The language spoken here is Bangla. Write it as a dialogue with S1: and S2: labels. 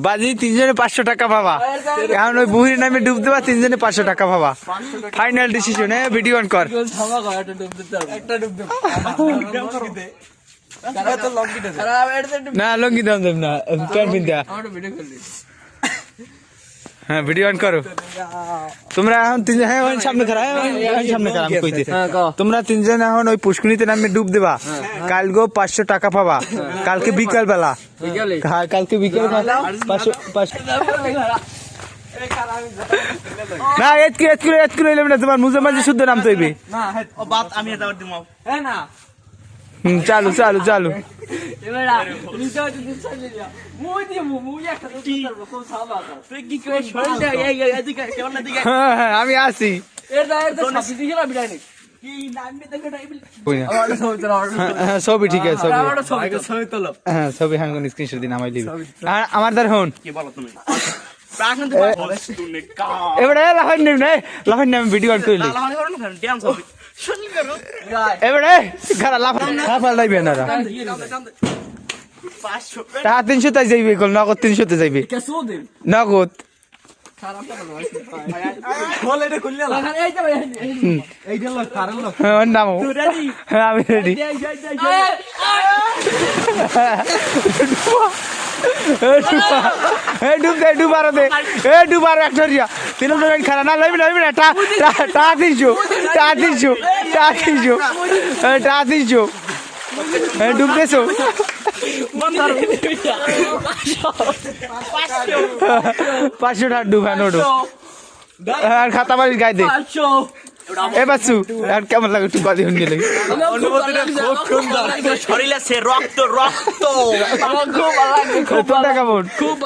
S1: বাজি 3 জনে 500 টাকা পাবা এখন ওই বুহির নামে ডুব দেবা 3 জনে 500 টাকা পাবা ফাইনাল ডিসিশন ভিডিও অন কর না লঙ্গি দাম দেব না প্যান্ট পিনতে হ্যাঁ ভিডিও অন করো তোমরা এখন 3 জন হ্যাঁ সামনে খাড়া সামনে খাড়া আমি কইতে তোমরা 3 জন এখন ওই পুষ্কুনিতে নামে ডুব দেবা কালগো 500 টাকা পাবা কালকে বিকাল বেলা কালকে বিকাল বেলা 500 না এত কি লইলাম না তোমার মুজে মাঝে শুদ্ধ নাম তৈবে
S2: না ও বাত আমি এটা দিমু হ্যাঁ না
S1: চালু
S2: এবার নিচে যদি চলে যা মুই দিমু মুই একটা করব কোন সাবা তুই কি কই সরতে এই এদিকে কেমন দিকে
S1: হ্যাঁ আমি আসি
S2: এটা সবজি দিছিলা বিড়াই নি কি নাম মে দেখে টাইম আমারটা ছবি তোলা
S1: সবই ঠিক আছে সবই
S2: আমারটা ছবি তোলা
S1: হ্যাঁ সবই হ্যাঁ কোন স্ক্রিনশট দিন আমায় দিবি আর আমার দার হন
S2: কি বলো তুমি প্রাকন তো তুমি কা
S1: এবারে লাফান নেম ভিডিও অন কইলি
S2: লাহানি করো না ডান্স হবে শুনি করো
S1: এবারে খারা লাফাল যাইবে না
S2: 500
S1: তা 300 তে যাইবে কল নগদ 300 তে যাইবে
S2: কেসো দিন
S1: নগদ
S2: খারাপ লাগলো খোল এটা খুললে লাগান এই যে লোক কারণ লোক
S1: হ্যাঁ নাম
S2: রেডি
S1: হ্যাঁ আমি রেডি ডুবার একটা রিয়া 3 খারা না লইবি না টা 300 ডুব দেছো 500 টাকা ডুব হ্যাঁ নোডো আর খাতা বাড়ি গাই দে এ বাচ্চু আর কেমন লাগে একটু বাদি হন গেলে
S2: অনুভূতিটা খুব সুন্দর শরীরে সে রক্ত
S1: তোর টাকা বোন